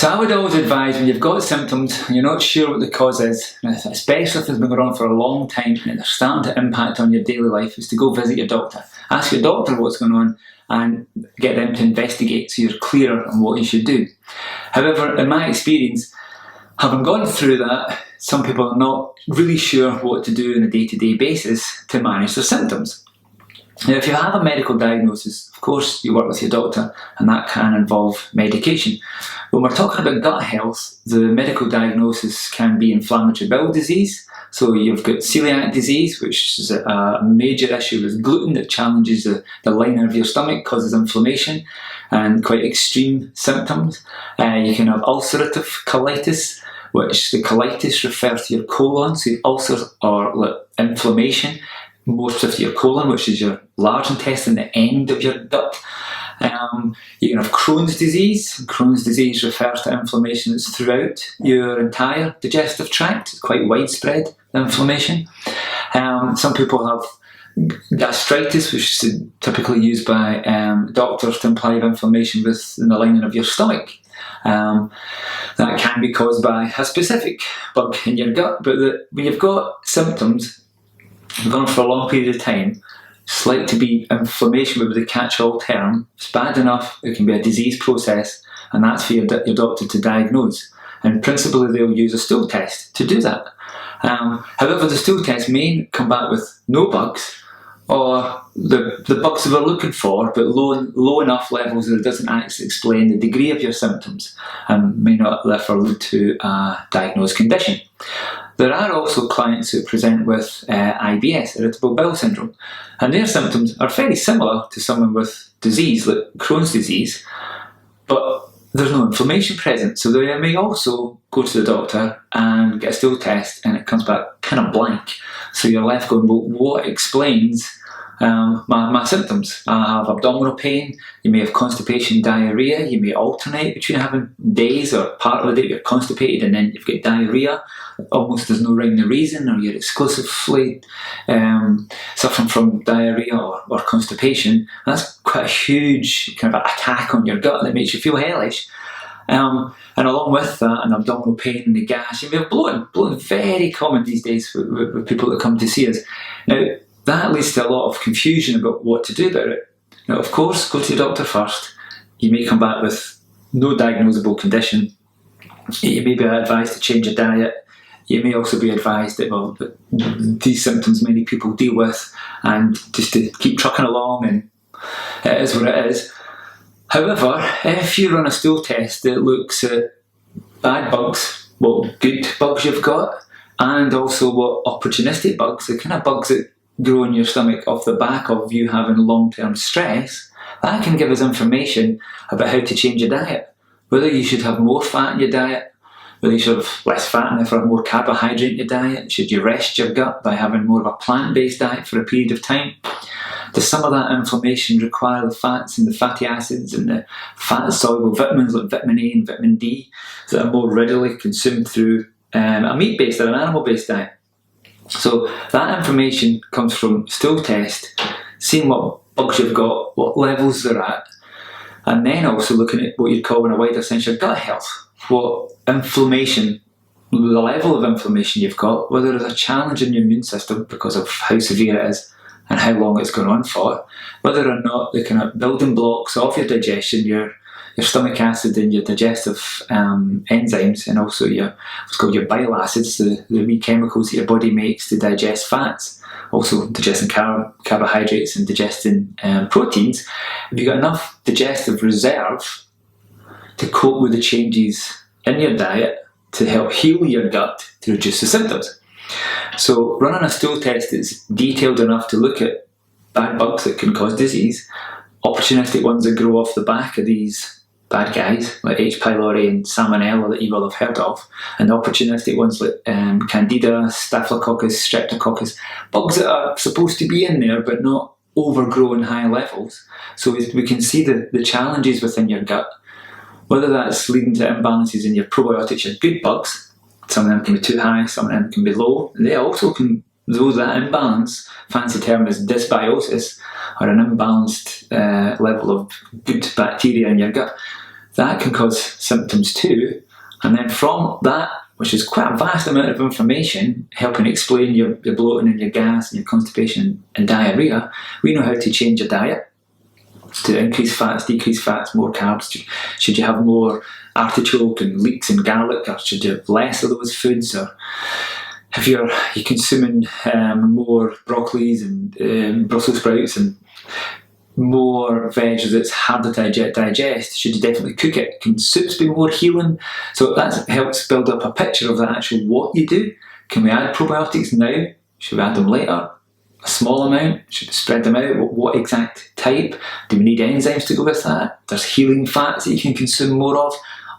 So I would always advise, when you've got symptoms and you're not sure what the cause is, especially if it's been going on for a long time and they're starting to impact on your daily life, is to go visit your doctor. Ask your doctor what's going on and get them to investigate so you're clearer on what you should do. However, in my experience, having gone through that, some people are not really sure what to do on a day-to-day basis to manage their symptoms. Now, if you have a medical diagnosis, of course you work with your doctor, and that can involve medication. When we're talking about gut health, the medical diagnosis can be inflammatory bowel disease. So you've got celiac disease, which is a major issue with gluten that challenges the lining of your stomach, causes inflammation and quite extreme symptoms. You can have ulcerative colitis, which the colitis refers to your colon, so ulcers are like inflammation, most of your colon, which is your large intestine, the end of your gut. You can have Crohn's disease. Crohn's disease refers to inflammation that's throughout your entire digestive tract. It's quite widespread inflammation. Some people have gastritis, which is typically used by doctors to imply inflammation within the lining of your stomach. That can be caused by a specific bug in your gut, but when you've got symptoms going on for a long period of time, it's like to be inflammation would be the catch-all term. It's bad enough, it can be a disease process, and that's for your doctor to diagnose. And principally they'll use a stool test to do that. However, the stool test may come back with no bugs, or the bugs that we're looking for, but low enough levels that it doesn't actually explain the degree of your symptoms and may not therefore lead to a diagnosed condition. There are also clients who present with IBS, irritable bowel syndrome, and their symptoms are very similar to someone with disease, like Crohn's disease, but there's no inflammation present, so they may also go to the doctor and get a stool test and it comes back kind of blank. So you're left going, well, what explains my symptoms? I have abdominal pain, you may have constipation, diarrhea, you may alternate between having days or part of the day you're constipated and then you've got diarrhea. Almost there's no rhyme or reason, or you're exclusively suffering from diarrhea or constipation. That's quite a huge kind of attack on your gut that makes you feel hellish. And along with that, an abdominal pain and the gas, you may have bloating. Bloating very common these days with people that come to see us. Now, that leads to a lot of confusion about what to do about it. Now, of course, go to your doctor first. You may come back with no diagnosable condition. You may be advised to change your diet. You may also be advised that, these symptoms many people deal with, and just to keep trucking along, and it is what it is. However, if you run a stool test that looks at bad bugs, what good bugs you've got, and also what opportunistic bugs, the kind of bugs that grow in your stomach off the back of you having long-term stress, that can give us information about how to change your diet. Whether you should have more fat in your diet, whether you should have less fat and therefore have more carbohydrate in your diet, should you rest your gut by having more of a plant-based diet for a period of time? Does some of that inflammation require the fats and the fatty acids and the fat-soluble vitamins like vitamin A and vitamin D that are more readily consumed through a meat-based or an animal-based diet? So that information comes from stool test, seeing what bugs you've got, what levels they're at, and then also looking at what you'd call in a wider sense your gut health. What inflammation, the level of inflammation you've got, whether there's a challenge in your immune system because of how severe it is and how long it's going on for, whether or not the kind of building blocks of your digestion, your stomach acid and your digestive enzymes, and also what's called your bile acids, the wee chemicals that your body makes to digest fats, also digesting carbohydrates and digesting proteins. If you've got enough digestive reserve to cope with the changes in your diet to help heal your gut to reduce the symptoms. So running a stool test is detailed enough to look at bad bugs that can cause disease, opportunistic ones that grow off the back of these bad guys like H. pylori and Salmonella that you will have heard of, and opportunistic ones like Candida, Staphylococcus, Streptococcus, bugs that are supposed to be in there but not overgrow in high levels. So we can see the challenges within your gut, whether that's leading to imbalances in your probiotics, your good bugs. Some of them can be too high, some of them can be low. They also can, though that imbalance, fancy term is dysbiosis, or an imbalanced level of good bacteria in your gut, that can cause symptoms too. And then from that, which is quite a vast amount of information, helping explain your bloating and your gas and your constipation and diarrhea, we know how to change your diet to increase fats, decrease fats, more carbs. Should you have more artichoke and leeks and garlic, or should you have less of those foods? Or if you're consuming more broccolis and Brussels sprouts and more veg that's hard to digest, should you definitely cook it? Can soups be more healing? So that helps build up a picture of the actual what you do. Can we add probiotics now? Should we add them later? A small amount? Should we spread them out? What exact type? Do we need enzymes to go with that? There's healing fats that you can consume more of.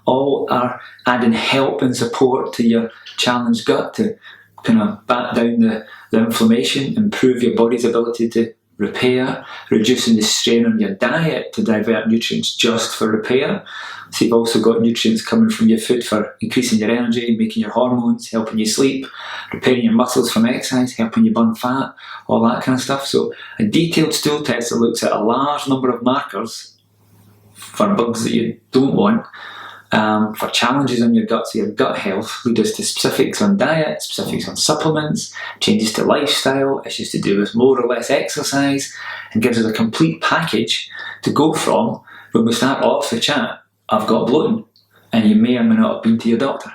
All are adding help and support to your challenged gut to kind of back down the inflammation, improve your body's ability to repair, reducing the strain on your diet to divert nutrients just for repair. So you've also got nutrients coming from your food for increasing your energy, making your hormones, helping you sleep, repairing your muscles from exercise, helping you burn fat, all that kind of stuff. So a detailed stool test that looks at a large number of markers for bugs that you don't want, for challenges on your gut, so your gut health, lead us to specifics on diet, specifics on supplements, changes to lifestyle, issues to do with more or less exercise, and gives us a complete package to go from when we start off the chat. I've got bloating, and you may or may not have been to your doctor.